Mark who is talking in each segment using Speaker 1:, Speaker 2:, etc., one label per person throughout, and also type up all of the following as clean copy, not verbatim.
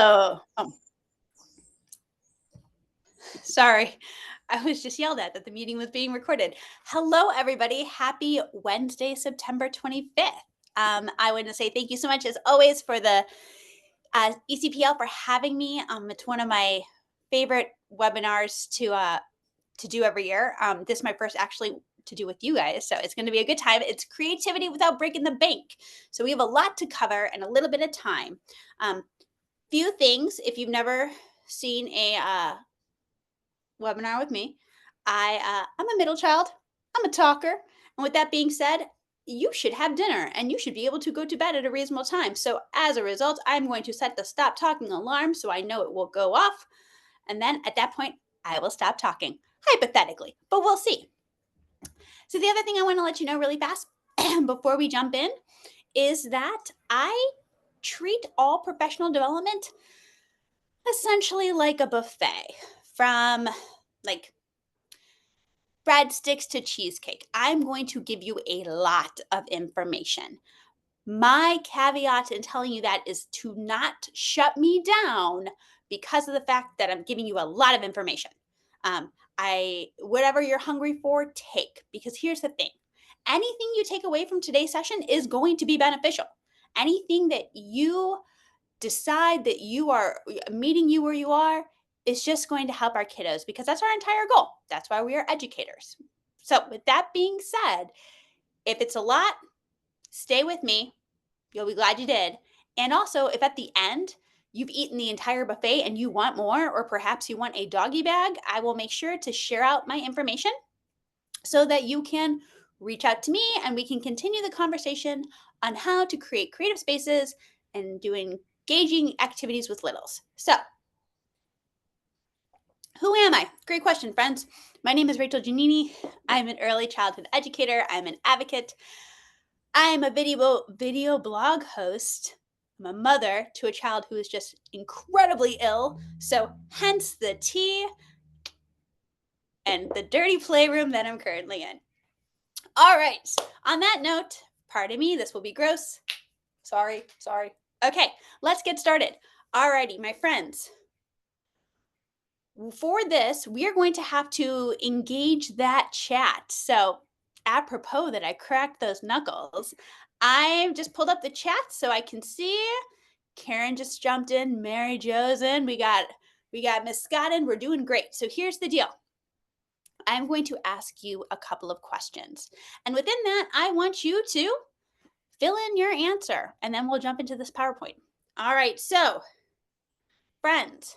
Speaker 1: Hello. Oh, sorry. I was just yelled at that the meeting was being recorded. Hello, everybody. Happy Wednesday, September 25th. I want to say thank you so much, as always, for the ECPL for having me. It's one of my favorite webinars to do every year. This is my first actually to do with you guys, so it's going to be a good time. It's creativity without breaking the bank. So we have a lot to cover and a little bit of time. Few things, if you've never seen a webinar with me, I'm a middle child. I'm a talker. And with that being said, you should have dinner and you should be able to go to bed at a reasonable time. So as a result, I'm going to set the stop talking alarm so I know it will go off. And then at that point, I will stop talking, hypothetically, but we'll see. So the other thing I want to let you know really fast before we jump in is that I treat all professional development essentially like a buffet, from like breadsticks to cheesecake. I'm going to give you a lot of information. My caveat in telling you that is to not shut me down because of the fact that I'm giving you a lot of information. Whatever you're hungry for, take. Because here's the thing. Anything you take away from today's session is going to be beneficial. Anything that you decide that you are meeting you where you are is just going to help our kiddos, because that's our entire goal. That's why we are educators. So with that being said, if it's a lot, stay with me. You'll be glad you did. And also, if at the end you've eaten the entire buffet and you want more, or perhaps you want a doggy bag, I will make sure to share out my information so that you can reach out to me and we can continue the conversation on how to create creative spaces and do engaging activities with littles. So, who am I? Great question, friends. My name is Rachel Giannini. I'm an early childhood educator. I'm an advocate. I'm a video blog host. I'm a mother to a child who is just incredibly ill. So hence the tea and the dirty playroom that I'm currently in. All right. On that note, pardon me, this will be gross. Sorry. Okay, let's get started. Alrighty, my friends. For this, we are going to have to engage that chat. So apropos that I cracked those knuckles, I've just pulled up the chat so I can see. Karen just jumped in. Mary Jo's in. We got Miss Scott in. We're doing great. So here's the deal. I'm going to ask you a couple of questions. And within that, I want you to fill in your answer. And then we'll jump into this PowerPoint. All right. So, friends,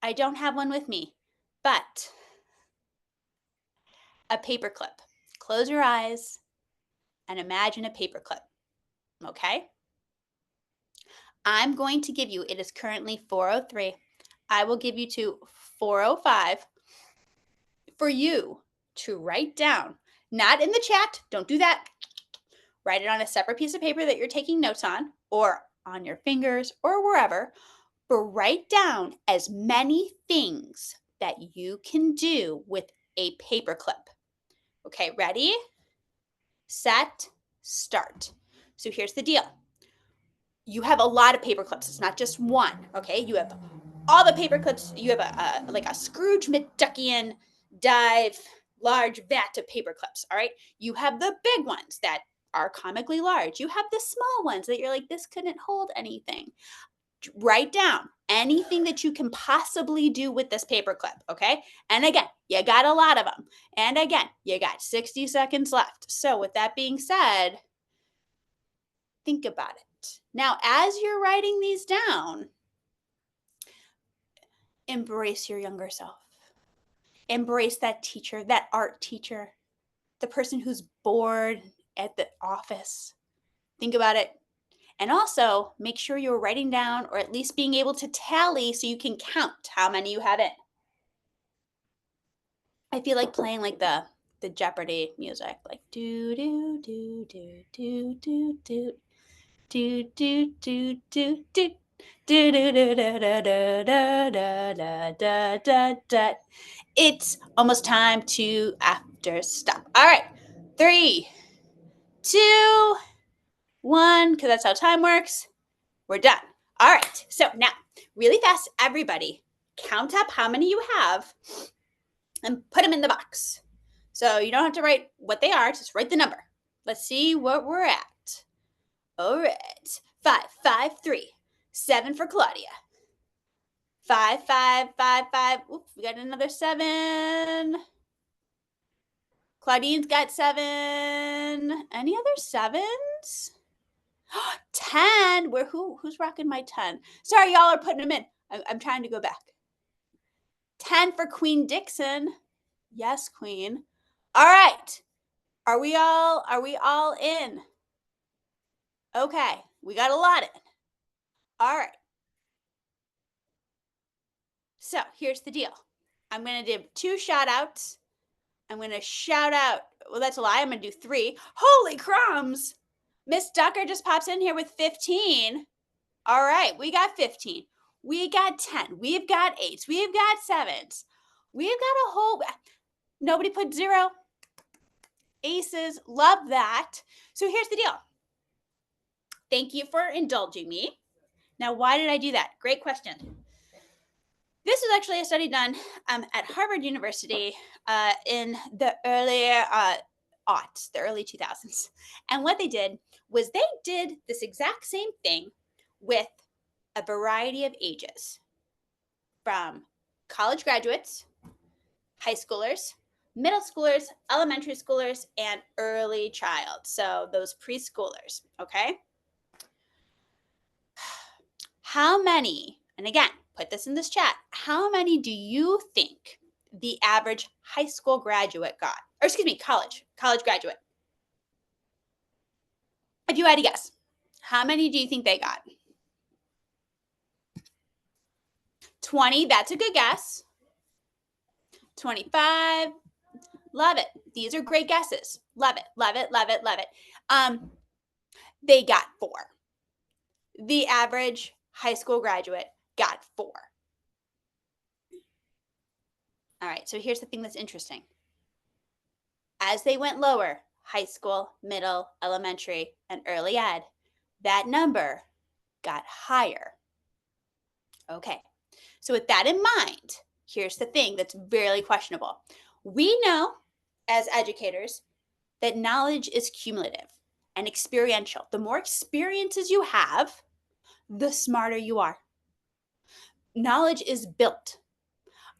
Speaker 1: I don't have one with me, but a paperclip. Close your eyes and imagine a paperclip, okay? I'm going to give you, it is currently 4:03. I will give you to 4:05 for you to write down, not in the chat, don't do that. Write it on a separate piece of paper that you're taking notes on, or on your fingers, or wherever, but write down as many things that you can do with a paperclip. Okay, ready, set, start. So here's the deal. You have a lot of paper clips. It's not just one, okay? You have all the paper clips. You have like a Scrooge McDuckian dive large vat of paper clips, all right? You have the big ones that are comically large. You have the small ones that you're like, this couldn't hold anything. Write down anything that you can possibly do with this paper clip, okay? And again, you got a lot of them. And again, you got 60 seconds left. So with that being said, think about it. Now, as you're writing these down, embrace your younger self. Embrace that teacher, that art teacher, the person who's bored at the office. Think about it. And also, make sure you're writing down, or at least being able to tally so you can count how many you have in. I feel like playing like the Jeopardy music, like do do do do do do do do do do do do. It's almost time to after stop. All right, 3, 2, 1, because that's how time works. We're done. All right, so now really fast, everybody, count up how many you have and put them in the box. So you don't have to write what they are, just write the number. Let's see what we're at. All right, 5, 5, 3, 7 for Claudia. 5, 5, 5, 5. Oops, we got another 7. Claudine's got 7. Any other 7s? 10. Who's rocking my 10? Sorry, y'all are putting them in. I'm trying to go back. 10 for Queen Dixon. Yes, Queen. All right. Are we all in? Okay, we got a lot in. All right. So here's the deal. I'm going to do 2 shout outs. I'm going to shout out, well, that's a lie. I'm going to do 3. Holy crumbs. Miss Ducker just pops in here with 15. All right, we got 15. We got 10. We've got 8s. We've got 7s. We've got a whole, nobody put 0. Aces, love that. So here's the deal. Thank you for indulging me. Now, why did I do that? Great question. This was actually a study done at Harvard University in the earlier aughts, the early 2000s. And what they did was they did this exact same thing with a variety of ages, from college graduates, high schoolers, middle schoolers, elementary schoolers, and early child. So those preschoolers, okay? How many, and again, put this in this chat, how many do you think the average high school graduate got? Or excuse me, college graduate. If you had to guess, how many do you think they got? 20, that's a good guess. 25, love it. These are great guesses. Love it, love it, love it, love it. They got 4. The average high school graduate got 4. All right, so here's the thing that's interesting. As they went lower, high school, middle, elementary, and early ed, that number got higher. Okay, so with that in mind, here's the thing that's very questionable. We know as educators that knowledge is cumulative and experiential. The more experiences you have, the smarter you are. Knowledge is built.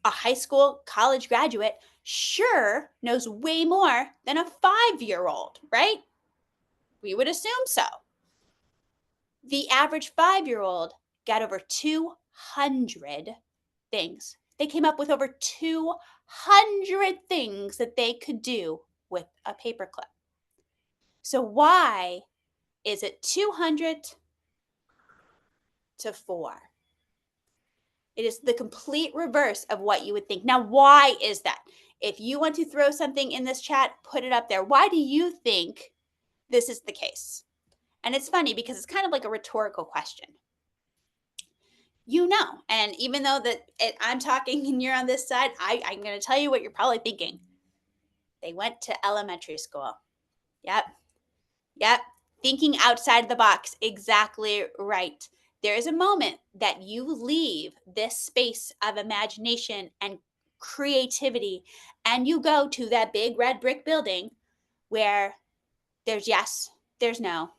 Speaker 1: A high school, college graduate sure knows way more than a 5-year-old, right? We would assume so. The average 5-year-old got over 200 things. They came up with over 200 things that they could do with a paperclip. So why is it 200 to 4? It is the complete reverse of what you would think. Now, why is that? If you want to throw something in this chat, put it up there. Why do you think this is the case? And it's funny because it's kind of like a rhetorical question. You know, and even though I'm talking and you're on this side, I'm going to tell you what you're probably thinking. They went to elementary school. Yep. Thinking outside the box. Exactly right. There is a moment that you leave this space of imagination and creativity and you go to that big red brick building where there's yes, there's no,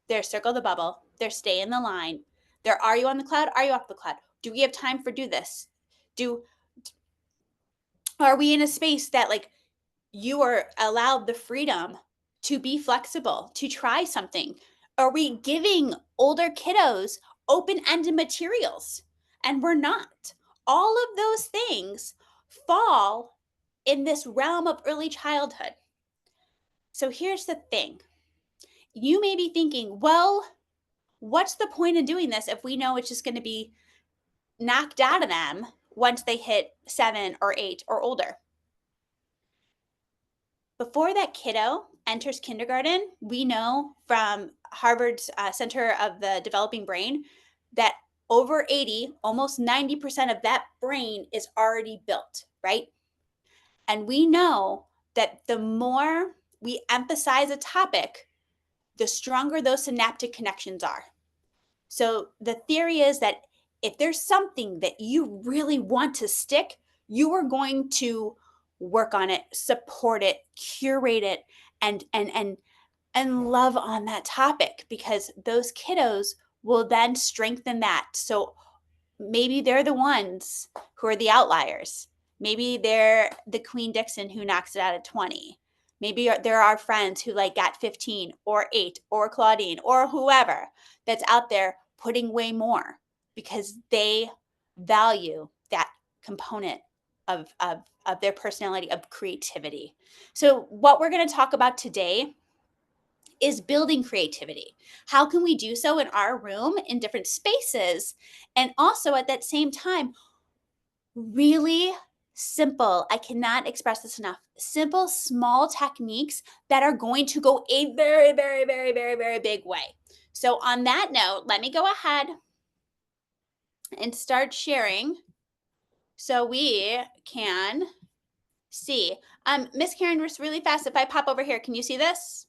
Speaker 1: there's circle the bubble, there's stay in the line, there are you on the cloud, are you off the cloud? Do we have time for do this? Are we in a space that like you are allowed the freedom to be flexible, to try something? Are we giving older kiddos open-ended materials? And we're not. All of those things fall in this realm of early childhood. So here's the thing. You may be thinking, well, what's the point of doing this if we know it's just going to be knocked out of them once they hit 7 or 8 or older? Before that kiddo enters kindergarten, we know from Harvard's Center of the Developing Brain that over 80, almost 90% of that brain is already built, right? And we know that the more we emphasize a topic, the stronger those synaptic connections are. So the theory is that if there's something that you really want to stick, you are going to work on it, support it, curate it, and love on that topic, because those kiddos will then strengthen that. So maybe they're the ones who are the outliers. Maybe they're the Queen Dixon who knocks it out at 20. Maybe there are friends who like got 15 or 8 or Claudine or whoever that's out there putting way more because they value that component of their personality, of creativity. So what we're going to talk about today is building creativity. How can we do so in our room, in different spaces, and also at that same time, really simple, I cannot express this enough, simple, small techniques that are going to go a very, very, very, very, very big way. So on that note, let me go ahead and start sharing so we can see. Miss Karen, just really fast, if I pop over here, can you see this?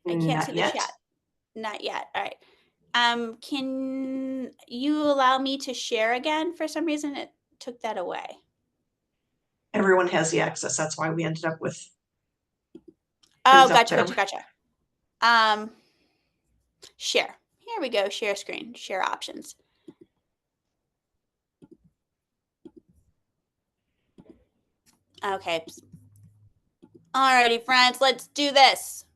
Speaker 1: I can't
Speaker 2: Not
Speaker 1: see the
Speaker 2: yet.
Speaker 1: chat. Not yet. All right. Can you allow me to share again? For some reason, it took that away.
Speaker 2: Everyone has the access. That's why we ended up with
Speaker 1: Oh,
Speaker 2: things up
Speaker 1: gotcha,
Speaker 2: there.
Speaker 1: gotcha. Share. Here we go. Share screen. Share options. Okay. Alrighty, friends. Let's do this.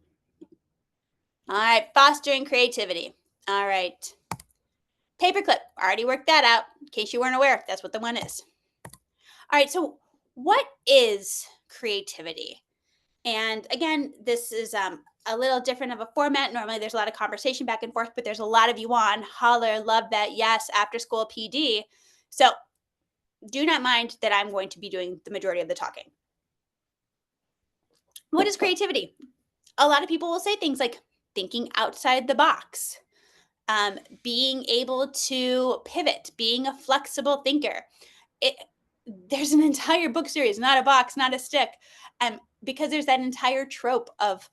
Speaker 1: All right. Fostering creativity. All right. Paperclip. Already worked that out. In case you weren't aware, that's what the one is. All right. So what is creativity? And again, this is a little different of a format. Normally there's a lot of conversation back and forth, but there's a lot of you on. Holler, love that, yes, after school PD. So do not mind that I'm going to be doing the majority of the talking. What is creativity? A lot of people will say things like thinking outside the box, being able to pivot, being a flexible thinker. There's an entire book series, not a box, not a stick, because there's that entire trope of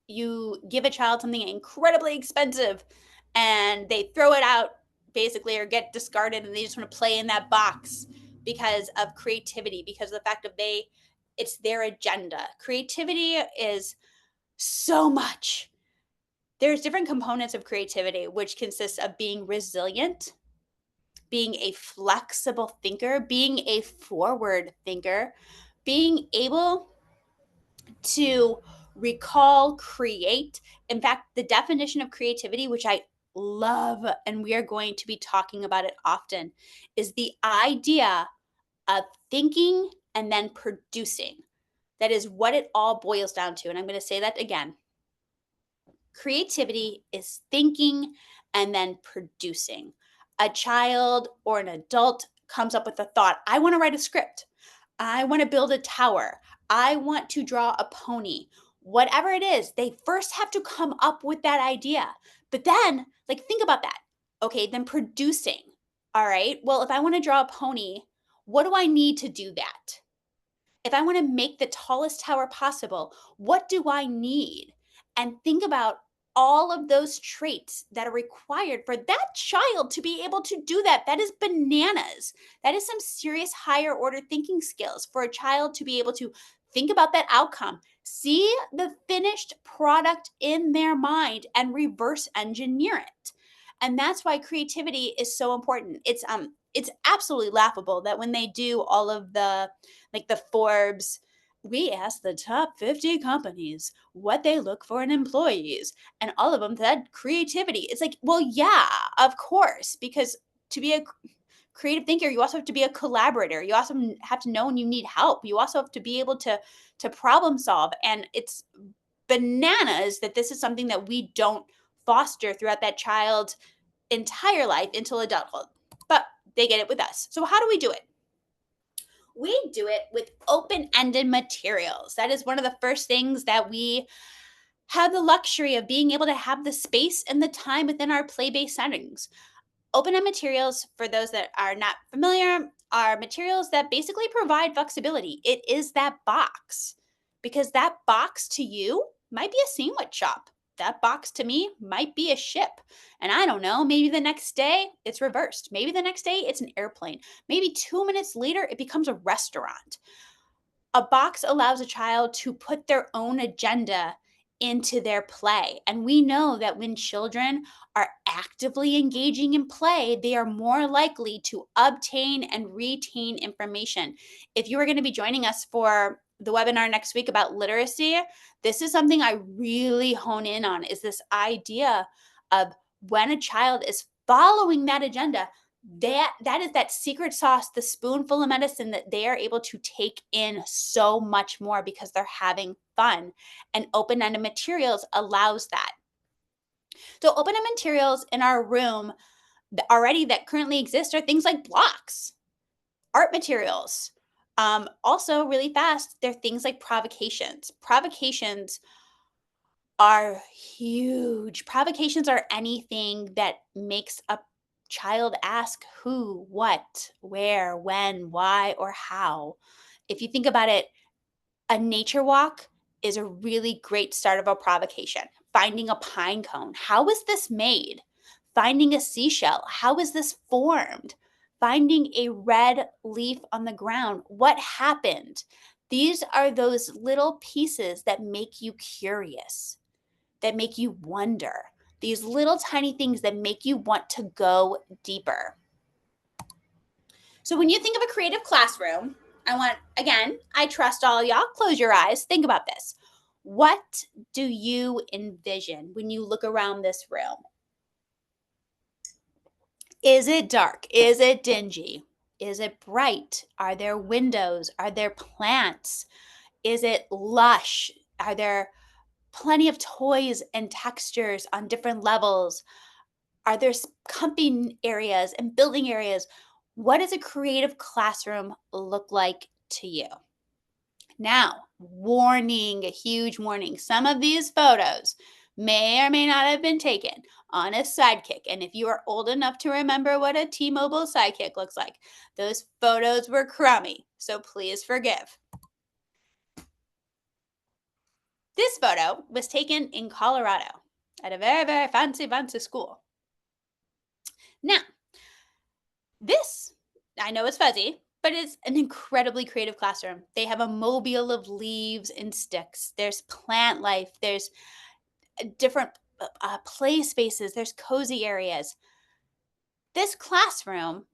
Speaker 1: you give a child something incredibly expensive and they throw it out basically or get discarded and they just want to play in that box because of creativity, because of the fact of it's their agenda. Creativity is so much. There's different components of creativity, which consists of being resilient, being a flexible thinker, being a forward thinker, being able to recall, create. In fact, the definition of creativity, which I love, and we are going to be talking about it often, is the idea of thinking and then producing. That is what it all boils down to. And I'm going to say that again. Creativity is thinking and then producing. A child or an adult comes up with a thought. I want to write a script. I want to build a tower. I want to draw a pony. Whatever it is, they first have to come up with that idea. But then, think about that. Okay, then producing. All right, well, if I want to draw a pony, what do I need to do that? If I want to make the tallest tower possible, what do I need? And think about all of those traits that are required for that child to be able to do that. That is bananas. That is some serious higher order thinking skills for a child to be able to think about that outcome, see the finished product in their mind, and reverse engineer it. And that's why creativity is so important. It's absolutely laughable that when they do all of the Forbes, we asked the top 50 companies what they look for in employees, and all of them said creativity. It's like, well, yeah, of course, because to be a creative thinker, you also have to be a collaborator. You also have to know when you need help. You also have to be able to problem solve. And it's bananas that this is something that we don't foster throughout that child's entire life until adulthood. But they get it with us. So how do we do it? We do it with open-ended materials. That is one of the first things that we have the luxury of being able to have the space and the time within our play-based settings. Open-end materials, for those that are not familiar, are materials that basically provide flexibility. It is that box, because that box to you might be a sandwich shop. That box to me might be a ship. And I don't know, maybe the next day it's reversed. Maybe the next day it's an airplane. Maybe 2 minutes later it becomes a restaurant. A box allows a child to put their own agenda into their play. And we know that when children are actively engaging in play, they are more likely to obtain and retain information. If you are going to be joining us for the webinar next week about literacy, this is something I really hone in on, is this idea of when a child is following that agenda, that is that secret sauce, the spoonful of medicine that they are able to take in so much more because they're having fun. And open-ended materials allows that. So open-ended materials in our room already that currently exist are things like blocks, art materials. Also, really fast, they're things like provocations. Provocations are huge. Provocations are anything that makes a child ask who, what, where, when, why, or how. If you think about it, a nature walk is a really great start of a provocation. Finding a pine cone. How is this made? Finding a seashell. How is this formed? Finding a red leaf on the ground. What happened? These are those little pieces that make you curious, that make you wonder. These little tiny things that make you want to go deeper. So when you think of a creative classroom, I trust all y'all, close your eyes, think about this. What do you envision when you look around this room? Is it dark? Is it dingy? Is it bright? Are there windows? Are there plants? Is it lush? Are there plenty of toys and textures on different levels? Are there camping areas and building areas? What does a creative classroom look like to you? Now, warning, a huge warning. Some of these photos may or may not have been taken on a sidekick. And if you are old enough to remember what a T-Mobile sidekick looks like, those photos were crummy. So please forgive. This photo was taken in Colorado at a very, very fancy, fancy school. Now, this, I know it's fuzzy, but it's an incredibly creative classroom. They have a mobile of leaves and sticks. There's plant life. There's different play spaces. There's cozy areas. This classroom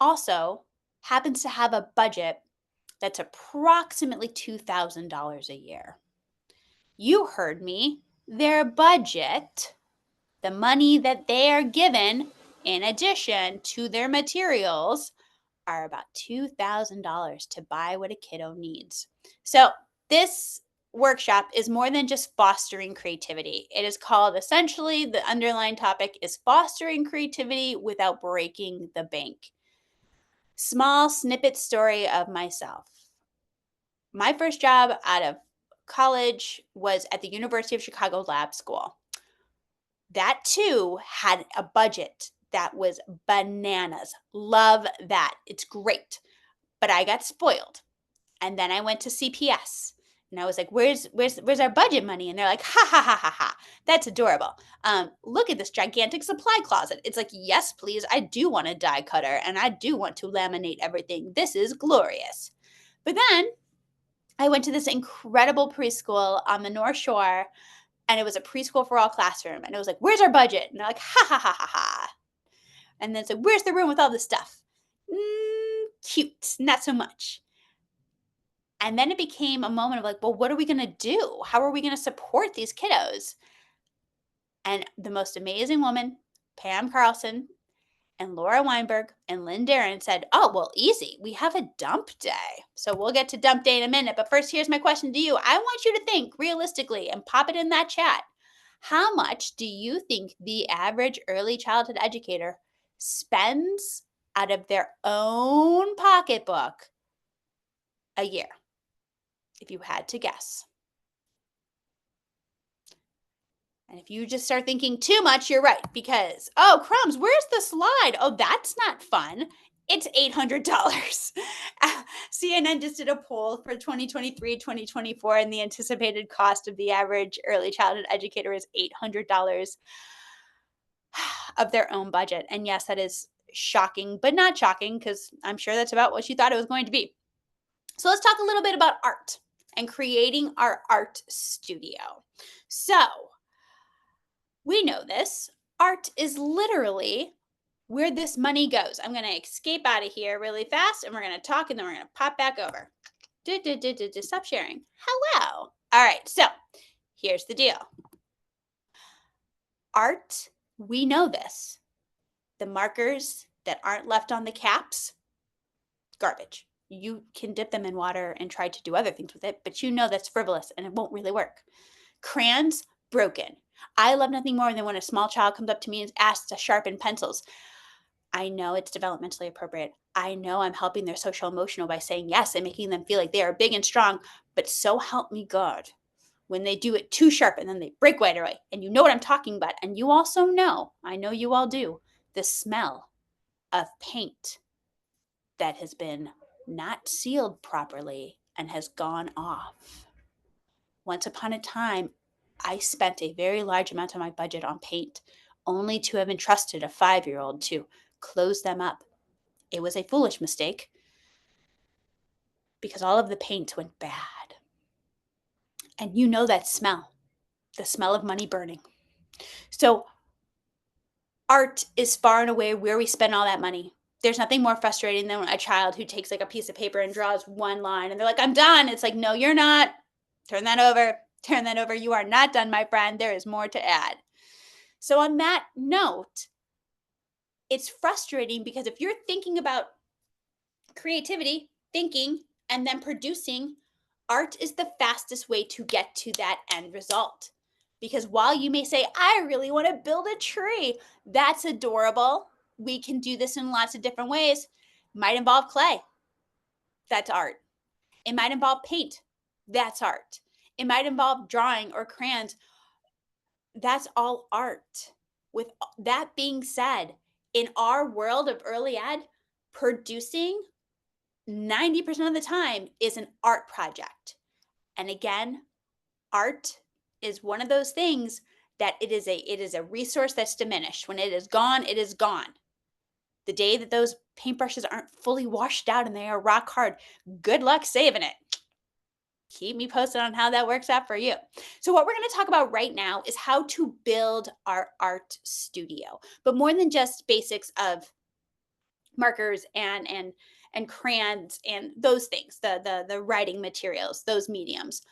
Speaker 1: also happens to have a budget that's approximately $2,000 a year. You heard me. Their budget, the money that they are given in addition to their materials, are about $2,000 to buy what a kiddo needs. So this workshop is more than just fostering creativity. It is called, essentially, the underlying topic is fostering creativity without breaking the bank. Small snippet story of myself. My first job out of college was at the University of Chicago Lab School. That too had a budget that was bananas. Love that. It's great. But I got spoiled. And then I went to CPS. And I was like, where's our budget money? And they're like, ha ha ha ha ha. That's adorable. Look at this gigantic supply closet. It's like, yes, please. I do want a die cutter and I do want to laminate everything. This is glorious. But then I went to this incredible preschool on the North Shore, and it was a preschool for all classroom. And it was like, where's our budget? And they're like, ha ha ha ha ha. And then it's like, where's the room with all this stuff? Cute, not so much. And then it became a moment of like, well, what are we going to do? How are we going to support these kiddos? And the most amazing woman, Pam Carlson, and Laura Weinberg and Lynn Darren said, oh, well, easy. We have a dump day. So we'll get to dump day in a minute. But first, here's my question to you. I want you to think realistically and pop it in that chat. How much do you think the average early childhood educator spends out of their own pocketbook a year, if you had to guess? And if you just start thinking too much, you're right, because, oh, crumbs, where's the slide? Oh, that's not fun. It's $800. CNN just did a poll for 2023, 2024, and the anticipated cost of the average early childhood educator is $800 of their own budget. And yes, that is shocking, but not shocking because I'm sure that's about what you thought it was going to be. So let's talk a little bit about art and creating our art studio. So we know this. Art is literally where this money goes. I'm going to escape out of here really fast and we're going to talk and then we're going to pop back over. Stop sharing. Hello. All right. So here's the deal. Art, we know this. The markers that aren't left on the caps, garbage. You can dip them in water and try to do other things with it, but you know that's frivolous and it won't really work. Crayons, broken. I love nothing more than when a small child comes up to me and asks to sharpen pencils. I know it's developmentally appropriate. I know I'm helping their social emotional by saying yes and making them feel like they are big and strong, but so help me God. When they do it too sharp and then they break right away, and you know what I'm talking about, and you also know, I know you all do, the smell of paint that has been not sealed properly and has gone off. Once upon a time, I spent a very large amount of my budget on paint, only to have entrusted a 5-year-old to close them up. It was a foolish mistake because all of the paint went bad. And you know that smell, the smell of money burning. So art is far and away where we spend all that money. There's nothing more frustrating than a child who takes like a piece of paper and draws one line and they're like, I'm done. It's like, no, you're not. Turn that over. Turn that over. You are not done, my friend. There is more to add. So on that note, it's frustrating because if you're thinking about creativity, thinking, and then producing, art is the fastest way to get to that end result. Because while you may say, I really want to build a tree, that's adorable. We can do this in lots of different ways. Might involve clay. That's art. It might involve paint. That's art. It might involve drawing or crayons. That's all art. With that being said, in our world of early ed, producing 90% of the time is an art project. And again, art is one of those things that it is a resource that's diminished. When it is gone, it is gone. The day that those paintbrushes aren't fully washed out and they are rock hard, good luck saving it. Keep me posted on how that works out for you. So what we're going to talk about right now is how to build our art studio. But more than just basics of markers and crayons and those things, the writing materials, those mediums.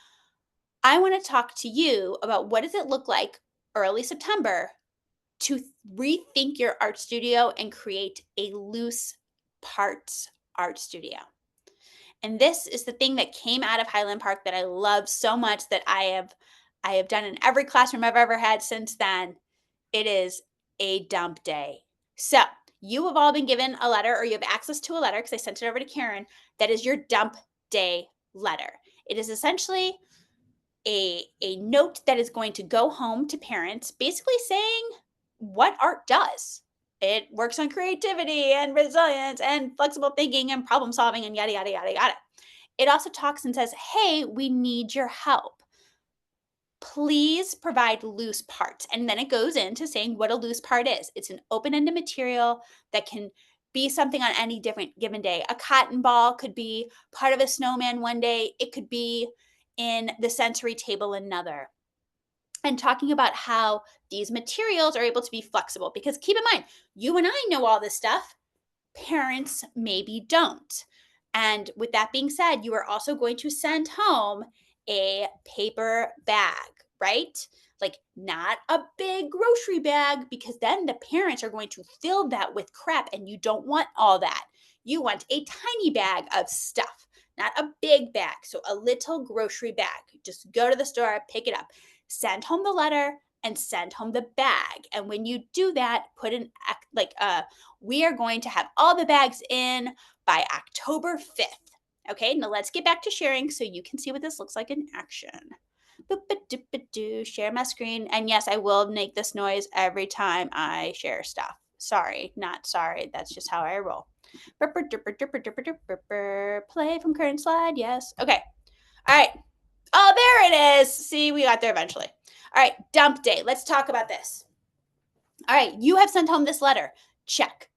Speaker 1: I want to talk to you about what does it look like early September to rethink your art studio and create a loose parts art studio. And this is the thing that came out of Highland Park that I love so much that I have done in every classroom I've ever had since then. It is a dump day. So you have all been given a letter, or you have access to a letter because I sent it over to Karen. That is your dump day letter. It is essentially a note that is going to go home to parents, basically saying what art does. It works on creativity and resilience and flexible thinking and problem solving and yada, yada, yada, yada. It also talks and says, hey, we need your help. Please provide loose parts. And then it goes into saying what a loose part is. It's an open-ended material that can be something on any different given day. A cotton ball could be part of a snowman one day. It could be in the sensory table another. And talking about how these materials are able to be flexible. Because keep in mind, you and I know all this stuff. Parents maybe don't. And with that being said, you are also going to send home a paper bag, right? Like not a big grocery bag, because then the parents are going to fill that with crap and you don't want all that. You want a tiny bag of stuff, not a big bag. So a little grocery bag. Just go to the store, pick it up, send home the letter, and send home the bag. And when you do that, put in we are going to have all the bags in by October 5th. Okay, now let's get back to sharing so you can see what this looks like in action. Share my screen. And yes, I will make this noise every time I share stuff. Sorry, not sorry. That's just how I roll. Play from current slide. Yes. Okay. All right. Oh, there it is. See, we got there eventually. All right. Dump day. Let's talk about this. All right. You have sent home this letter. Check.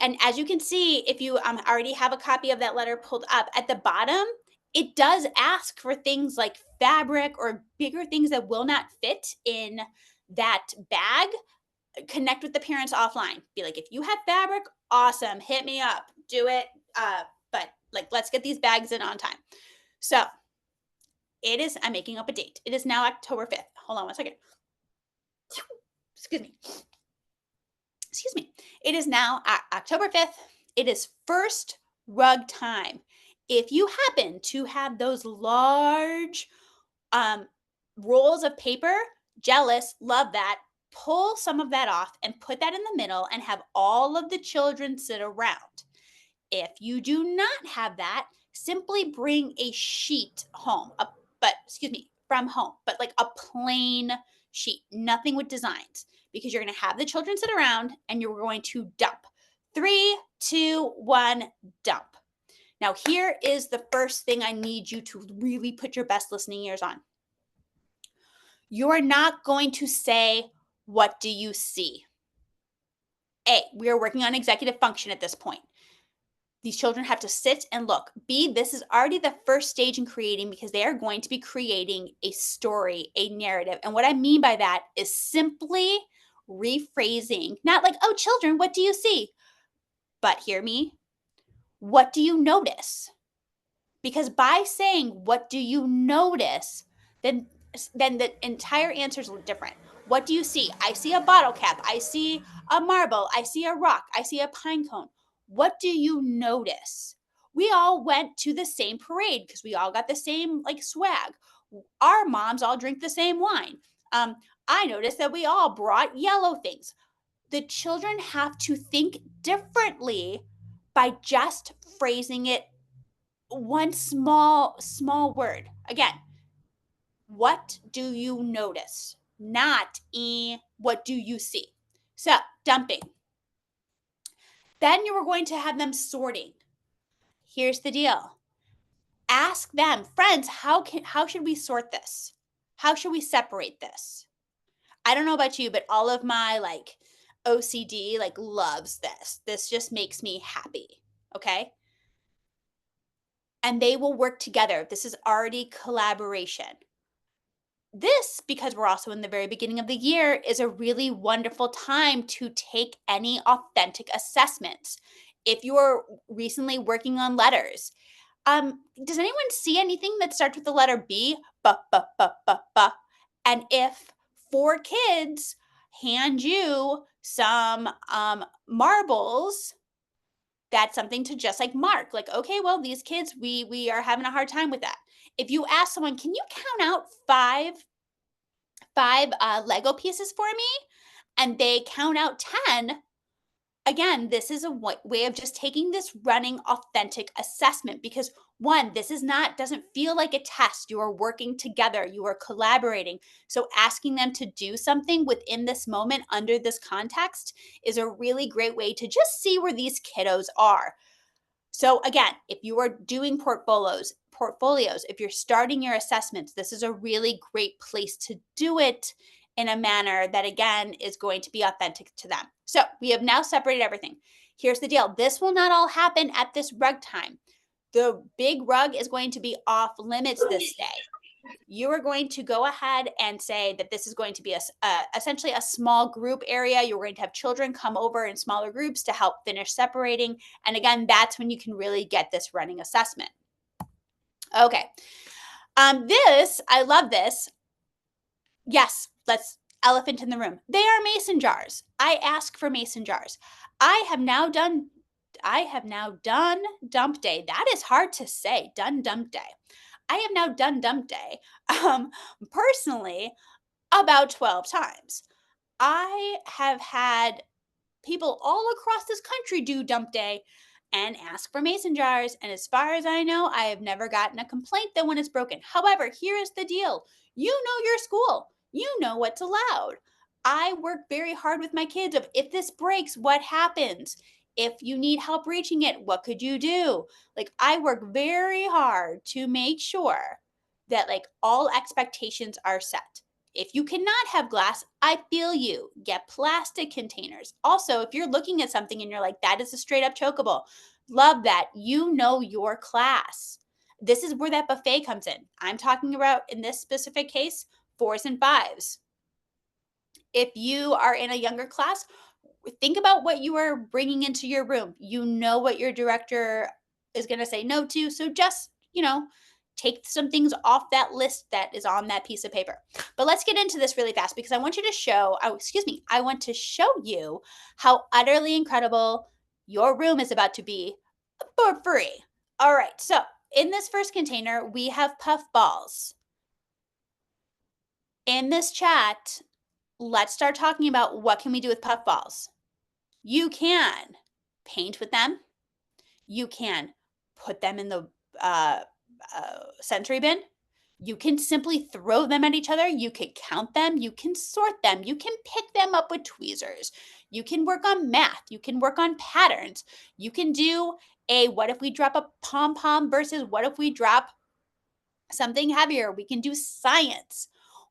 Speaker 1: And as you can see, if you already have a copy of that letter pulled up at the bottom, it does ask for things like fabric or bigger things that will not fit in that bag. Connect with the parents offline. Be like, if you have fabric, awesome, hit me up, do it. But like, let's get these bags in on time. So it is, I'm making up a date. It is now October 5th. Hold on one second. Excuse me. Excuse me. It is now October 5th. It is first rug time. If you happen to have those large rolls of paper, jealous, love that. Pull some of that off and put that in the middle and have all of the children sit around. If you do not have that, simply bring a sheet home, from home, but like a plain sheet, nothing with designs, because you're going to have the children sit around and you're going to dump. 3, 2, 1, dump. Now, here is the first thing I need you to really put your best listening ears on. You are not going to say, "What do you see?" A, we are working on executive function at this point. These children have to sit and look. B, this is already the first stage in creating because they are going to be creating a story, a narrative. And what I mean by that is simply rephrasing, not like, "Oh, children, what do you see?" But hear me, what do you notice? Because by saying, "What do you notice?" then the entire answer is different. What do you see? I see a bottle cap. I see a marble. I see a rock. I see a pine cone. What do you notice? We all went to the same parade because we all got the same like swag. Our moms all drink the same wine. I noticed that we all brought yellow things. The children have to think differently by just phrasing it one small word. Again, what do you notice? Not what do you see? So, dumping. Then you are going to have them sorting. Here's the deal. Ask them, friends, how should we sort this? How should we separate this? I don't know about you, but all of my like OCD like loves this. This just makes me happy. Okay? And they will work together. This is already collaboration. This, because we're also in the very beginning of the year, is a really wonderful time to take any authentic assessments. If you're recently working on letters, does anyone see anything that starts with the letter B? And if 4 kids hand you some marbles, that's something to just like mark. Like, okay, well, these kids, we are having a hard time with that. If you ask someone, can you count out five Lego pieces for me? And they count out 10. Again, this is a way of just taking this running authentic assessment because one, this is not, doesn't feel like a test. You are working together, you are collaborating. So asking them to do something within this moment under this context is a really great way to just see where these kiddos are. So again, if you are doing portfolios, if you're starting your assessments, this is a really great place to do it in a manner that again is going to be authentic to them. So we have now separated everything. Here's the deal. This will not all happen at this rug time. The big rug is going to be off limits this day. You are going to go ahead and say that this is going to be essentially a small group area. You're going to have children come over in smaller groups to help finish separating. And again, that's when you can really get this running assessment. Okay. I love this. Yes, let's elephant in the room. They are mason jars. I ask for mason jars. I have now done dump day. That is hard to say. Done dump day. I have now done dump day personally about 12 times. I have had people all across this country do dump day and ask for mason jars. And as far as I know, I have never gotten a complaint that one is broken. However, here is the deal. You know your school. You know what's allowed. I work very hard with my kids of if this breaks, what happens? If you need help reaching it, what could you do? Like I work very hard to make sure that like all expectations are set. If you cannot have glass, I feel you. Get plastic containers. Also, if you're looking at something and you're like, that is a straight up chokeable, love that. You know your class. This is where that buffet comes in. I'm talking about, in this specific case, fours and fives. If you are in a younger class, think about what you are bringing into your room. You know what your director is going to say no to. So just, take some things off that list that is on that piece of paper. But let's get into this really fast because I want you to show, oh, excuse me, I want to show you how utterly incredible your room is about to be for free. All right. So in this first container, we have puff balls. In this chat, let's start talking about what can we do with puff balls. You can paint with them. You can put them in the sensory bin. You can simply throw them at each other. You can count them. You can sort them. You can pick them up with tweezers. You can work on math. You can work on patterns. You can do a what if we drop a pom pom versus what if we drop something heavier. We can do science.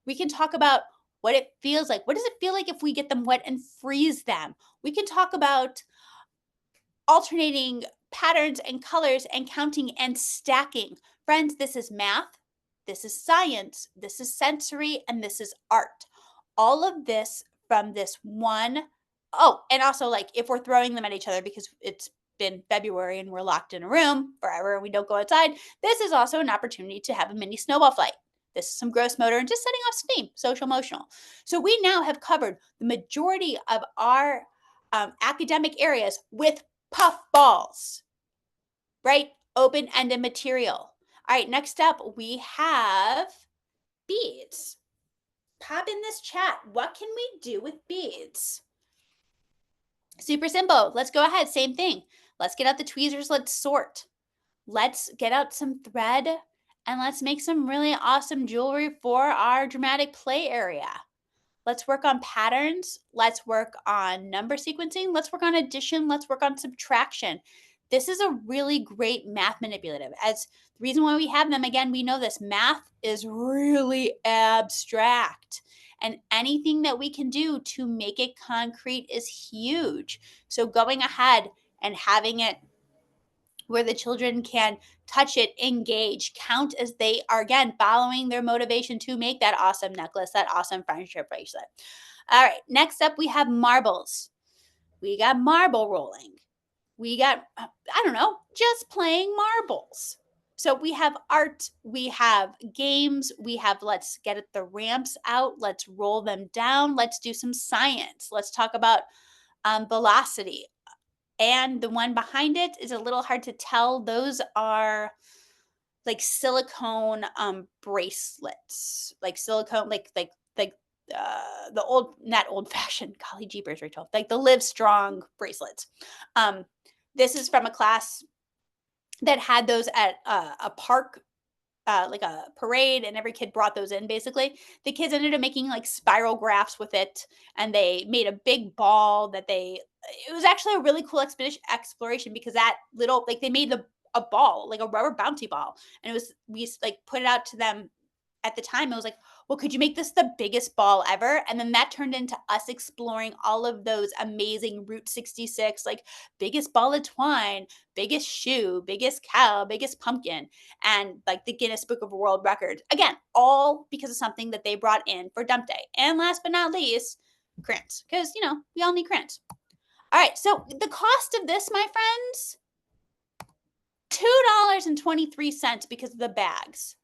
Speaker 1: We can talk about what it feels like. What does it feel like if we get them wet and freeze them? We can talk about alternating patterns and colors and counting and stacking. Friends, this is math, this is science, this is sensory, and this is art. All of this from this one. Oh, and also like if we're throwing them at each other because it's been February and we're locked in a room forever and we don't go outside, this is also an opportunity to have a mini snowball fight. This is some gross motor and just setting off steam, social emotional. So we now have covered the majority of our academic areas with puff balls, right? Open-ended material. All right, next up, we have beads. Pop in this chat. What can we do with beads? Super simple. Let's go ahead. Same thing. Let's get out the tweezers. Let's sort. Let's get out some thread and let's make some really awesome jewelry for our dramatic play area. Let's work on patterns. Let's work on number sequencing. Let's work on addition. Let's work on subtraction. This is a really great math manipulative. As the reason why we have them, again, we know this math is really abstract. And anything that we can do to make it concrete is huge. So going ahead and having it where the children can touch it, engage, count as they are, again, following their motivation to make that awesome necklace, that awesome friendship bracelet. All right, next up, we have marbles. We got marble rolling. We got, I don't know, just playing marbles. So we have art, we have games, we have let's get the ramps out, let's roll them down, let's do some science. Let's talk about velocity. And the one behind it is a little hard to tell. Those are like silicone bracelets, like silicone, the old, not old fashioned, golly jeepers, Rachel, like the Live Strong bracelets. This is from a class that had those at a park, like a parade, and every kid brought those in. Basically, the kids ended up making like spiral graphs with it, and they made a big ball that they. It was actually a really cool exploration because that little, like, they made a ball, like a rubber bouncy ball, and it was, we like put it out to them at the time. It was like, well, could you make this the biggest ball ever? And then that turned into us exploring all of those amazing Route 66, like biggest ball of twine, biggest shoe, biggest cow, biggest pumpkin, and like the Guinness Book of World Records. Again, all because of something that they brought in for dump day. And last but not least, crayons, because, we all need crayons. All right, so the cost of this, my friends, $2.23 because of the bags.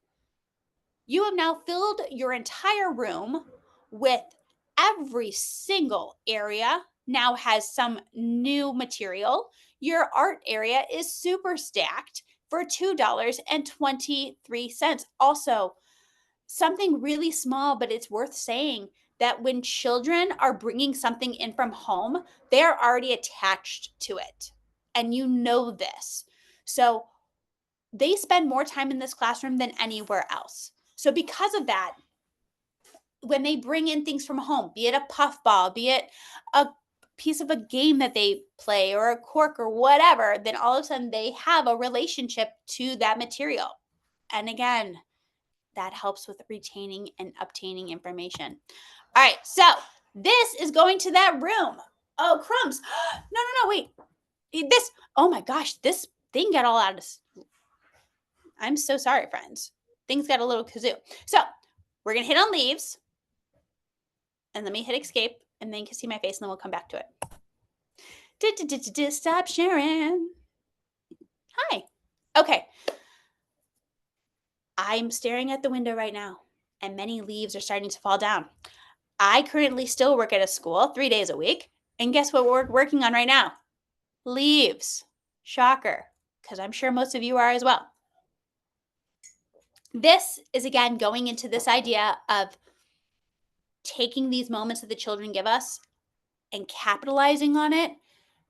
Speaker 1: You have now filled your entire room with every single area now has some new material. Your art area is super stacked for $2.23. Also, something really small, but it's worth saying that when children are bringing something in from home, they're already attached to it. And you know this. So they spend more time in this classroom than anywhere else. So because of that, when they bring in things from home, be it a puffball, be it a piece of a game that they play or a cork or whatever, then all of a sudden they have a relationship to that material. And again, that helps with retaining and obtaining information. All right, so this is going to that room. Oh, crumbs. No, no, no, wait. This, oh my gosh, this thing got all out of, I'm so sorry, friends. Things got a little kazoo. So we're going to hit on leaves. And let me hit escape, and then you can see my face, and then we'll come back to it. Stop sharing. Hi. Okay. I'm staring at the window right now, and many leaves are starting to fall down. I currently still work at a school 3 days a week, and guess what we're working on right now? Leaves. Shocker, because I'm sure most of you are as well. This is, again, going into this idea of taking these moments that the children give us and capitalizing on it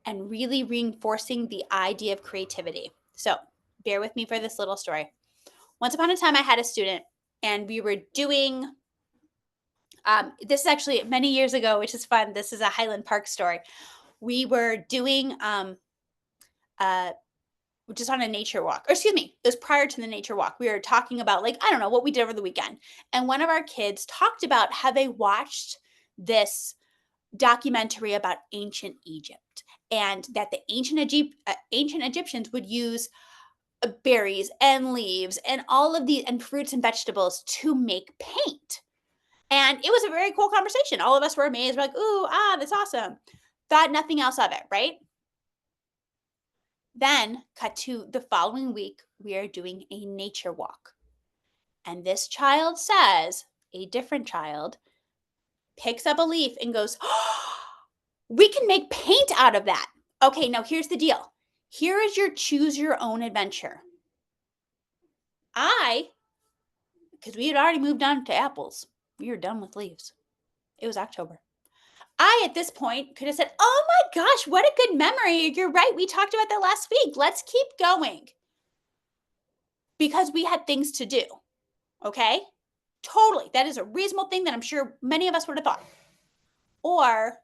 Speaker 1: and really reinforcing the idea of creativity. So bear with me for this little story. Once upon a time, I had a student, and we were doing, this is actually many years ago, which is fun. This is a Highland Park story. We were doing just on a nature walk, or excuse me, it was prior to the nature walk. We were talking about, like, I don't know what we did over the weekend. And one of our kids talked about how they watched this documentary about ancient Egypt, and that the ancient Egyptians would use berries and leaves and all of these and fruits and vegetables to make paint. And it was a very cool conversation. All of us were amazed. We're like, ooh, that's awesome. Thought nothing else of it, right? Then, cut to the following week, we are doing a nature walk. And this child says, a different child picks up a leaf and goes, oh, we can make paint out of that. Okay, now here's the deal. Here is your choose your own adventure. Because we had already moved on to apples, we were done with leaves. It was October. I, at this point, could have said, oh my gosh, what a good memory. You're right. We talked about that last week. Let's keep going. Because we had things to do. Okay? Totally. That is a reasonable thing that I'm sure many of us would have thought. Or,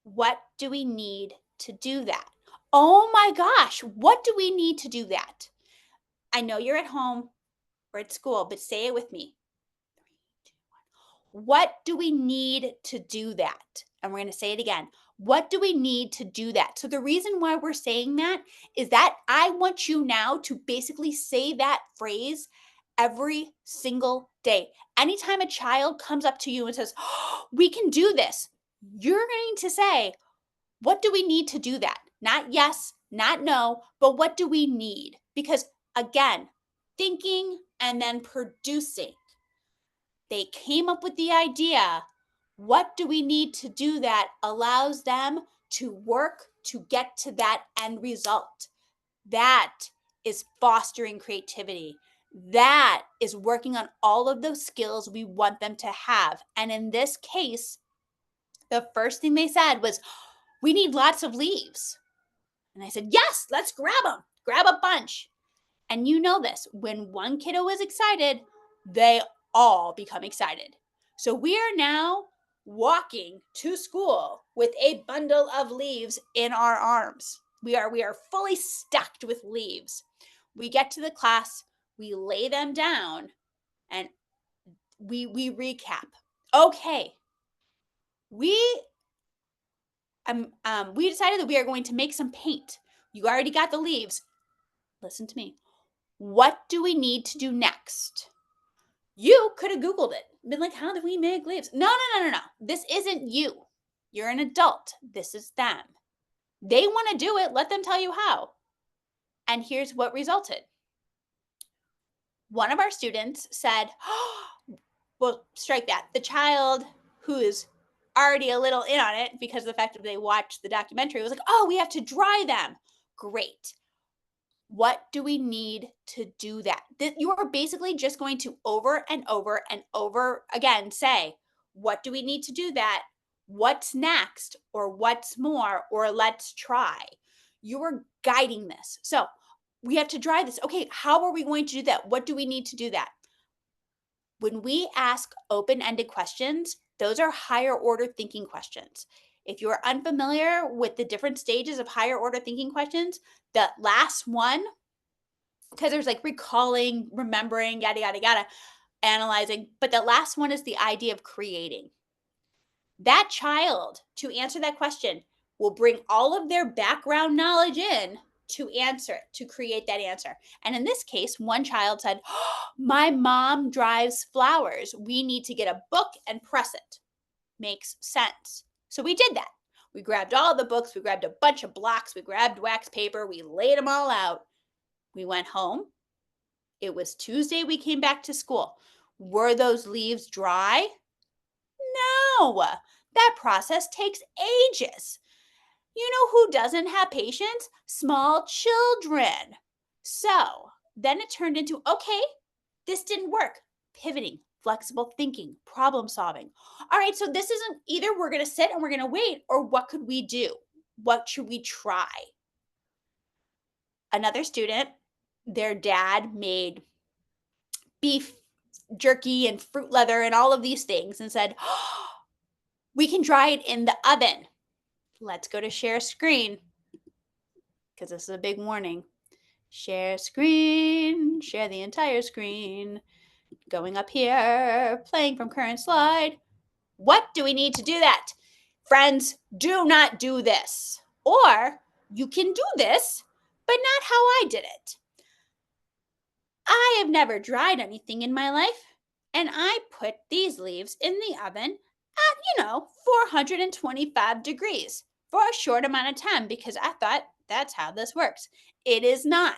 Speaker 1: what do we need to do that? Oh my gosh, what do we need to do that? I know you're at home or at school, but say it with me. 3, 2, 1. What do we need to do that? And we're going to say it again. What do we need to do that? So the reason why we're saying that is that I want you now to basically say that phrase every single day. Anytime a child comes up to you and says, oh, we can do this, you're going to say, what do we need to do that? Not yes, not no, but what do we need? Because again, thinking and then producing. They came up with the idea. What do we need to do that allows them to work to get to that end result? That is fostering creativity. That is working on all of those skills we want them to have. And in this case, the first thing they said was, we need lots of leaves. And I said, yes, let's grab them. Grab a bunch. And you know this, when one kiddo is excited, they all become excited. So we are now walking to school with a bundle of leaves in our arms. We are fully stacked with leaves. We get to the class, we lay them down, and we recap. Okay, we decided that we are going to make some paint. You already got the leaves. Listen to me. What do we need to do next? You could have Googled it. Been like, how do we make leaves? No. This isn't you. You're an adult. This is them. They want to do it. Let them tell you how. And here's what resulted. One of our students said, oh, well, strike that. The child who is already a little in on it because of the fact that they watched the documentary was like, oh, we have to dry them. Great. What do we need to do that? You are basically just going to over and over and over again say, what do we need to do that? What's next? Or what's more? Or let's try. You are guiding this. So we have to dry this. Okay, how are we going to do that? What do we need to do that? When we ask open-ended questions, those are higher order thinking questions. If you're unfamiliar with the different stages of higher order thinking questions, the last one, because there's like recalling, remembering, yada, yada, yada, analyzing, but the last one is the idea of creating. That child, to answer that question, will bring all of their background knowledge in to answer it, to create that answer. And in this case, one child said, "Oh, my mom drives flowers. We need to get a book and press it." Makes sense. So we did that. We grabbed all the books, we grabbed a bunch of blocks, we grabbed wax paper, we laid them all out. We went home. It was Tuesday, we came back to school. Were those leaves dry? No, that process takes ages. You know who doesn't have patience? Small children. So then it turned into, okay, this didn't work. Pivoting, flexible thinking, problem solving. All right, so this isn't either we're going to sit and we're going to wait, or what could we do? What should we try? Another student, their dad made beef jerky and fruit leather and all of these things and said, oh, we can dry it in the oven. Let's go to share screen because this is a big warning. Share screen, share the entire screen. Going up here, playing from current slide. What do we need to do that? Friends, do not do this. Or you can do this, but not how I did it. I have never dried anything in my life, and I put these leaves in the oven at, 425 degrees for a short amount of time because I thought that's how this works. It is not.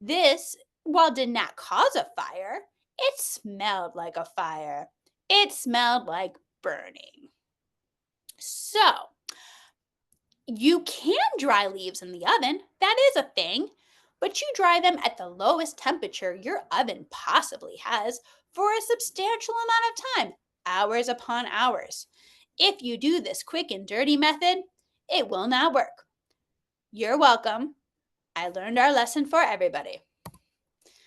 Speaker 1: This, while did not cause a fire, it smelled like a fire. It smelled like burning. So, you can dry leaves in the oven. That is a thing. But you dry them at the lowest temperature your oven possibly has for a substantial amount of time, hours upon hours. If you do this quick and dirty method, it will not work. You're welcome. I learned our lesson for everybody.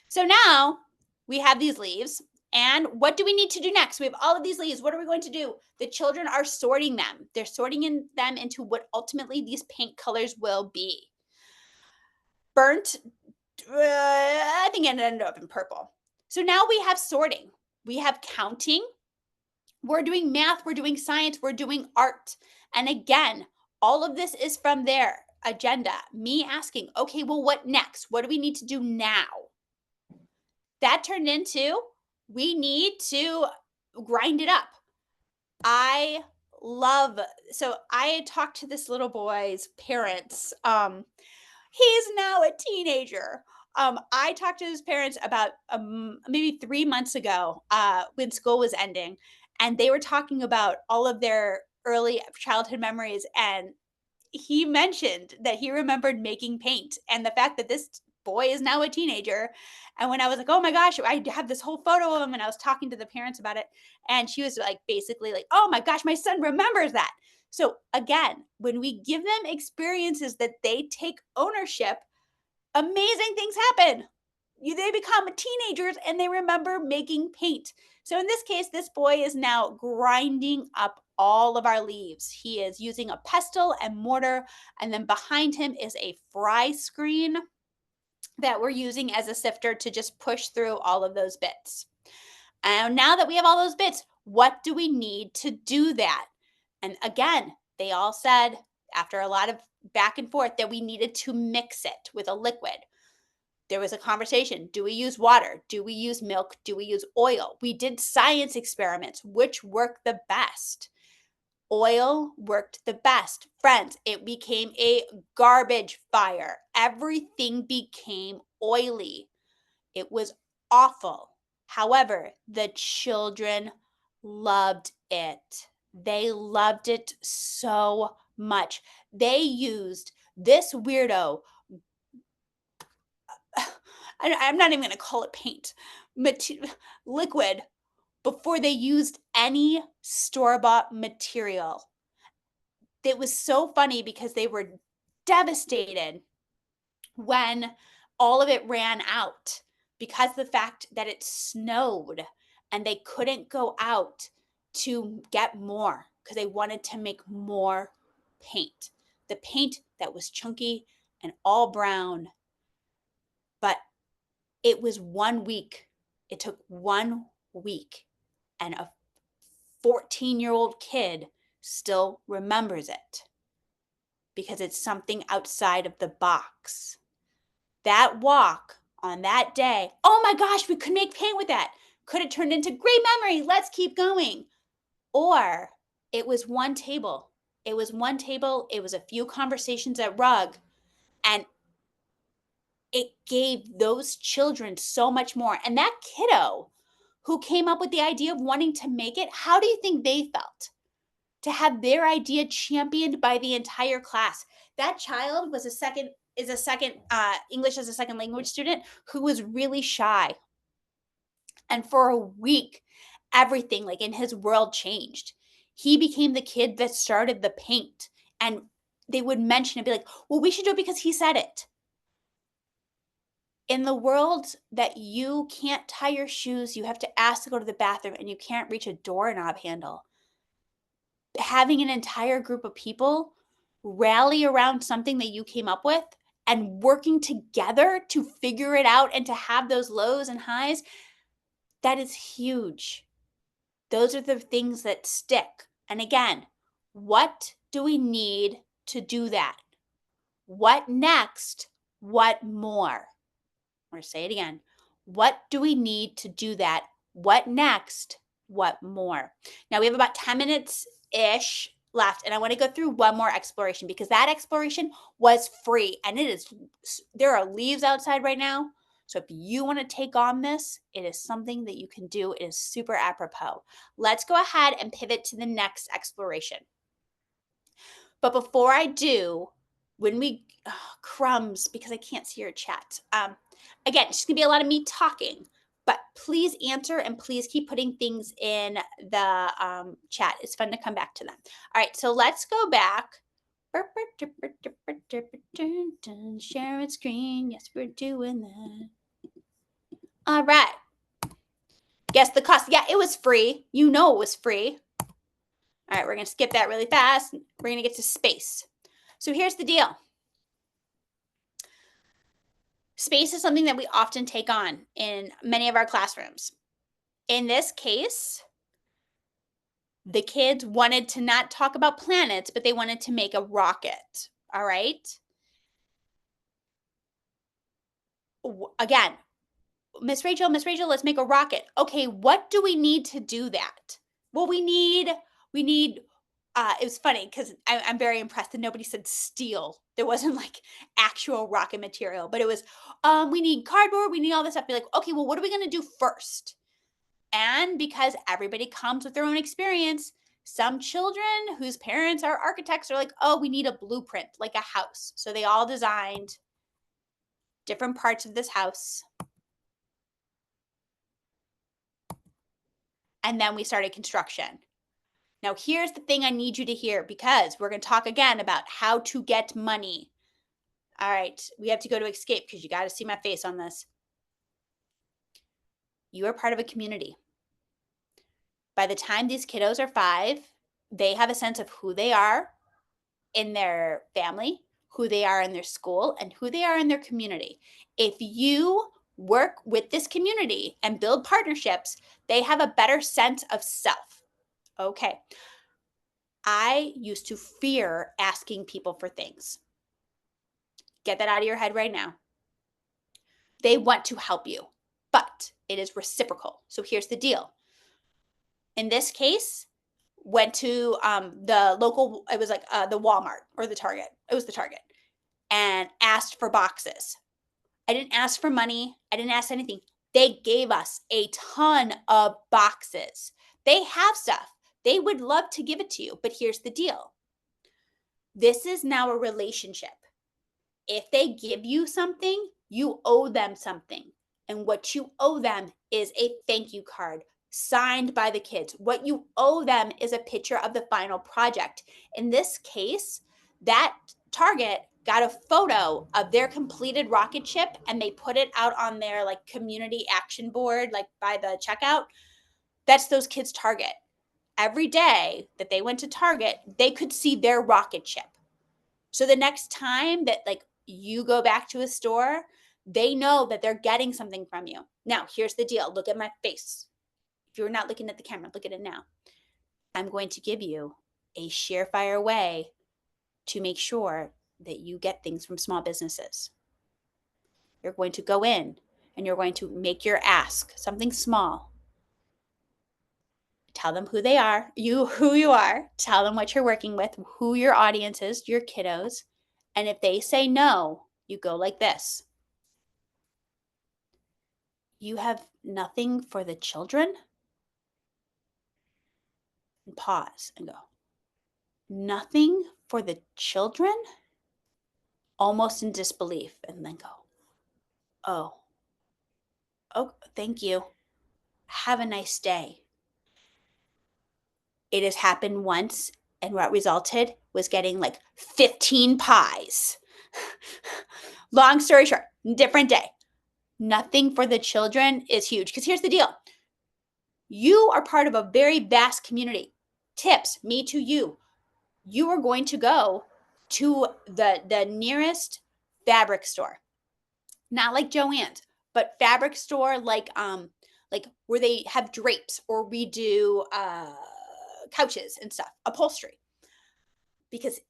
Speaker 1: So now we have these leaves. And what do we need to do next? We have all of these leaves. What are we going to do? The children are sorting them. They're sorting them into what ultimately these paint colors will be. Burnt, I think it ended up in purple. So now we have sorting. We have counting. We're doing math. We're doing science. We're doing art. And again, all of this is from their agenda. Me asking, okay, well, what next? What do we need to do now? That turned into, we need to grind it up. I talked to this little boy's parents. He's now a teenager. I talked to his parents about maybe 3 months ago when school was ending, and they were talking about all of their early childhood memories. And he mentioned that he remembered making paint and the fact that this boy is now a teenager. And when I was like, oh my gosh, I have this whole photo of him, and I was talking to the parents about it, and she was like, basically like, oh my gosh, my son remembers that. So again, when we give them experiences that they take ownership, amazing things happen. They become teenagers and they remember making paint. So in this case, this boy is now grinding up all of our leaves. He is using a pestle and mortar, and then behind him is a fry screen that we're using as a sifter to just push through all of those bits. And now that we have all those bits, what do we need to do that? And again, they all said, after a lot of back and forth, that we needed to mix it with a liquid. There was a conversation. Do we use water? Do we use milk? Do we use oil? We did science experiments. Which worked the best? Oil worked the best. Friends, it became a garbage fire. Everything became oily. It was awful. However, the children loved it. They loved it so much. They used this weirdo, I'm not even going to call it paint, liquid, before they used any store-bought material. It was so funny because they were devastated when all of it ran out because of the fact that it snowed and they couldn't go out to get more because they wanted to make more paint. The paint that was chunky and all brown. But it was 1 week. It took 1 week, and a 14-year-old kid still remembers it because it's something outside of the box. That walk on that day, oh my gosh, we could make paint with that. Could have turned into great memory. Let's keep going. Or it was one table. It was one table. It was a few conversations at Rug. And it gave those children so much more. And that kiddo who came up with the idea of wanting to make it, how do you think they felt? To have their idea championed by the entire class. That child was is a second English as a second language student who was really shy. And for a week, everything like in his world changed. He became the kid that started the paint. And they would mention it, be like, well, we should do it because he said it. In the world that you can't tie your shoes, you have to ask to go to the bathroom, and you can't reach a doorknob handle. Having an entire group of people rally around something that you came up with and working together to figure it out and to have those lows and highs, that is huge. Those are the things that stick. And again, what do we need to do that? What next? What more? I'm going to say it again. What do we need to do that? What next? What more? Now we have about 10 minutes-ish left, and I want to go through one more exploration because that exploration was free, and there are leaves outside right now. So if you want to take on this, it is something that you can do. It is super apropos. Let's go ahead and pivot to the next exploration. But before I do, crumbs, because I can't see your chat. Again, it's just gonna be a lot of me talking, but please answer and please keep putting things in the chat. It's fun to come back to them. All right, so let's go back. Sharing screen. Yes, we're doing that. All right. Guess the cost. Yeah, it was free. You know it was free. All right, we're going to skip that really fast. We're going to get to space. So here's the deal. Space is something that we often take on in many of our classrooms. In this case, the kids wanted to not talk about planets, but they wanted to make a rocket. All right. Again, Miss Rachel, let's make a rocket. Okay, what do we need to do that? Well, we need, it was funny because I'm very impressed that nobody said steel. There wasn't like actual rocket material, but it was, we need cardboard, we need all this stuff. Be like, okay, well, what are we going to do first? And because everybody comes with their own experience, some children whose parents are architects are like, oh, we need a blueprint, like a house. So they all designed different parts of this house. And then we started construction. Now, here's the thing I need you to hear because we're going to talk again about how to get money. All right, we have to go to escape because you got to see my face on this. You are part of a community. By the time these kiddos are 5, they have a sense of who they are in their family, who they are in their school, and who they are in their community. If you work with this community and build partnerships, they have a better sense of self. Okay. I used to fear asking people for things. Get that out of your head right now. They want to help you, but it is reciprocal. So here's the deal. In this case, went to the local, it was like the Walmart or the Target. It was the Target. And asked for boxes. I didn't ask for money. I didn't ask anything. They gave us a ton of boxes. They have stuff. They would love to give it to you, but here's the deal. This is now a relationship. If they give you something, you owe them something. And what you owe them is a thank you card signed by the kids. What you owe them is a picture of the final project. In this case, that Target got a photo of their completed rocket ship and they put it out on their like community action board, like by the checkout. That's those kids' Target. Every day that they went to Target, they could see their rocket ship. So the next time that like you go back to a store, they know that they're getting something from you. Now, here's the deal. Look at my face. If you're not looking at the camera, look at it now. I'm going to give you a surefire way to make sure that you get things from small businesses. You're going to go in and you're going to make your ask, something small. Tell them who they are, who you are, tell them what you're working with, who your audience is, your kiddos. And if they say no, you go like this. You have nothing for the children? And pause and go, nothing for the children? Almost in disbelief, and then go, oh, thank you. Have a nice day. It has happened once, and what resulted was getting like 15 pies. Long story short, different day. Nothing for the children is huge, because here's the deal. You are part of a very vast community. Tips, me to you. You are going to go to the nearest fabric store. Not like Joann's, but fabric store like where they have drapes or redo couches and stuff, upholstery.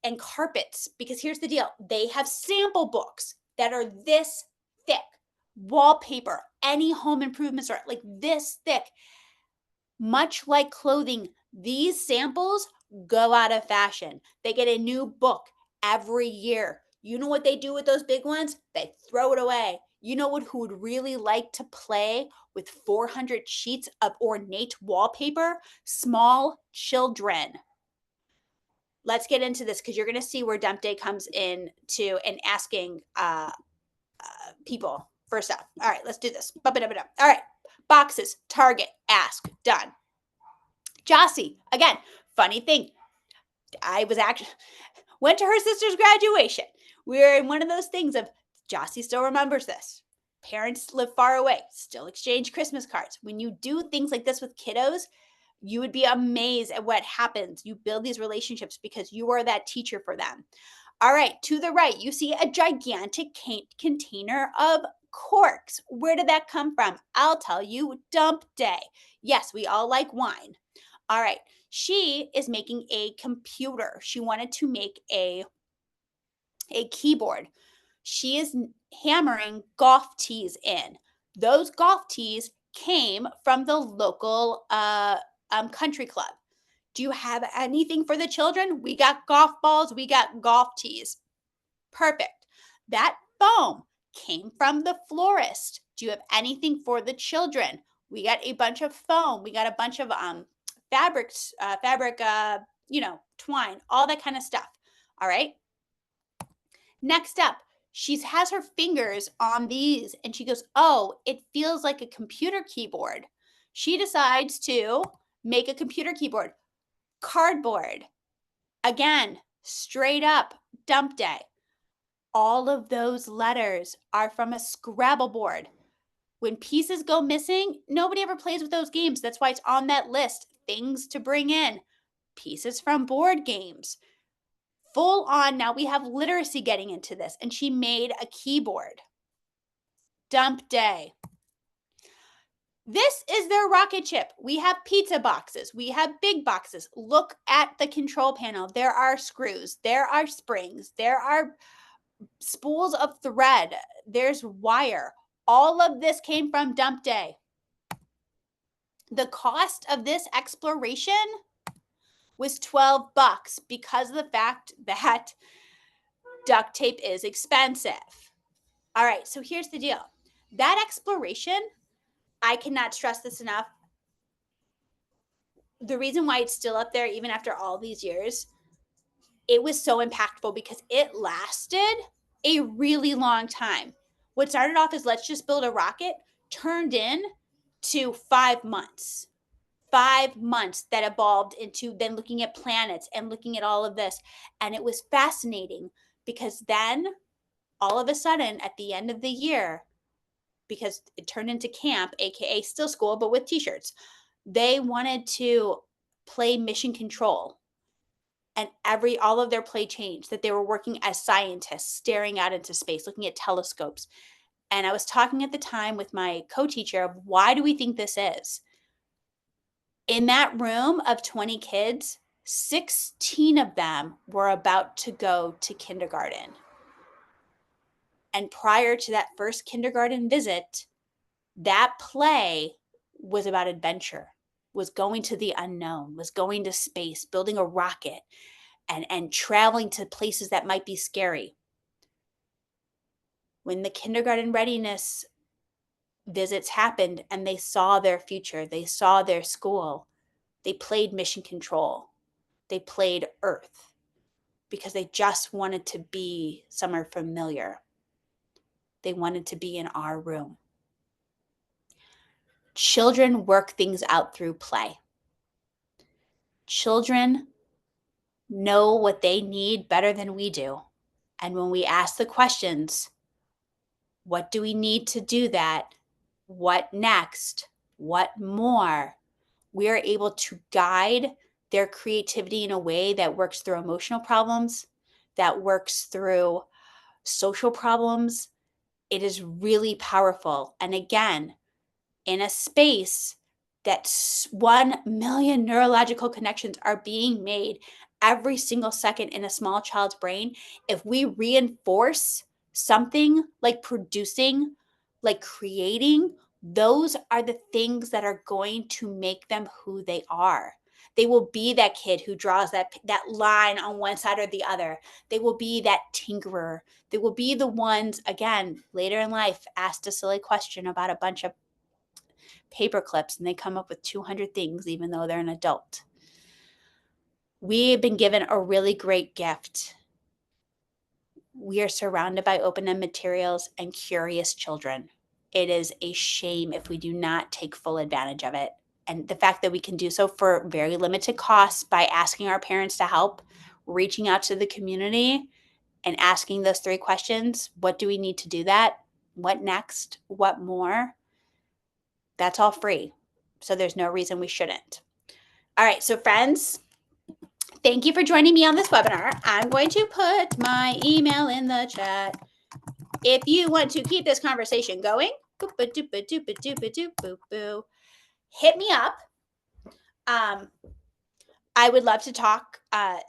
Speaker 1: And carpets, because here's the deal. They have sample books that are this thick. Wallpaper, any home improvement store, like this thick. Much like clothing, these samples go out of fashion. They get a new book every year. You know what they do with those big ones? They throw it away. You know who would really like to play with 400 sheets of ornate wallpaper? Small children. Let's get into this, because you're going to see where Dump Day comes in to and asking people for stuff. All right, let's do this. All right, boxes, Target, ask, done. Jossie, again, funny thing. I went to her sister's graduation. We're in one of those things of Jossie still remembers this. Parents live far away, still exchange Christmas cards. When you do things like this with kiddos, you would be amazed at what happens. You build these relationships because you are that teacher for them. All right, to the right, you see a gigantic container of corks. Where did that come from? I'll tell you, Dump Day. Yes, we all like wine. All right, she is making a computer. She wanted to make a keyboard. She is hammering golf tees in. Those golf tees came from the local country club. Do you have anything for the children? We got golf balls. We got golf tees. Perfect. That foam came from the florist. Do you have anything for the children? We got a bunch of foam. We got a bunch of fabric, twine, all that kind of stuff. All right. Next up, she has her fingers on these and she goes, oh, it feels like a computer keyboard. She decides to make a computer keyboard. Cardboard. Again, straight up Dump Day. All of those letters are from a Scrabble board. When pieces go missing, nobody ever plays with those games. That's why it's on that list. Things to bring in. Pieces from board games. Full on, now we have literacy getting into this. And she made a keyboard. Dump Day. This is their rocket ship. We have pizza boxes. We have big boxes. Look at the control panel. There are screws. There are springs. There are spools of thread. There's wire. All of this came from Dump Day. The cost of this exploration was $12 because of the fact that duct tape is expensive. All right, so here's the deal. That exploration, I cannot stress this enough. The reason why it's still up there, even after all these years, it was so impactful because it lasted a really long time. What started off as let's just build a rocket turned into 5 months. 5 months that evolved into then looking at planets and looking at all of this. And it was fascinating because then all of a sudden at the end of the year, because it turned into camp, aka still school, but with t-shirts, They wanted to play mission control, and all of their play changed, that they were working as scientists, staring out into space, looking at telescopes. And I was talking at the time with my co-teacher of why do we think this is? In that room of 20 kids, 16 of them were about to go to kindergarten. And prior to that first kindergarten visit, that play was about adventure, was going to the unknown, was going to space, building a rocket, and traveling to places that might be scary. When the kindergarten readiness visits happened and they saw their future, they saw their school, they played mission control, they played Earth because they just wanted to be somewhere familiar. They wanted to be in our room. Children work things out through play. Children know what they need better than we do. And when we ask the questions, what do we need to do that? What next? What more? We are able to guide their creativity in a way that works through emotional problems, that works through social problems. It is really powerful. And again, in a space that 1 million neurological connections are being made every single second in a small child's brain, if we reinforce something like producing, like creating, those are the things that are going to make them who they are. They will be that kid who draws that line on one side or the other. They will be that tinkerer. They will be the ones, again, later in life, asked a silly question about a bunch of paper clips and they come up with 200 things even though they're an adult. We have been given a really great gift. We are surrounded by open-end materials and curious children. It is a shame if we do not take full advantage of it. And the fact that we can do so for very limited costs by asking our parents to help, reaching out to the community and asking those 3 questions, what do we need to do that? What next? What more? That's all free. So there's no reason we shouldn't. All right, so friends, thank you for joining me on this webinar. I'm going to put my email in the chat. If you want to keep this conversation going, hit me up. I would love to talk. I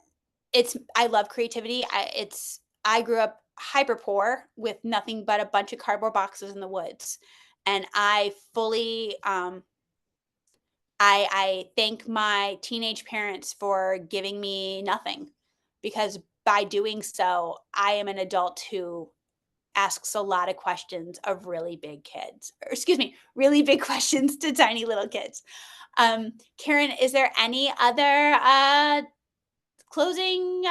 Speaker 1: love creativity. I grew up hyper poor with nothing but a bunch of cardboard boxes in the woods, and I fully I thank my teenage parents for giving me nothing, because by doing so, I am an adult who asks a lot of questions of really big kids, or excuse me, really big questions to tiny little kids. Karen, is there any other closing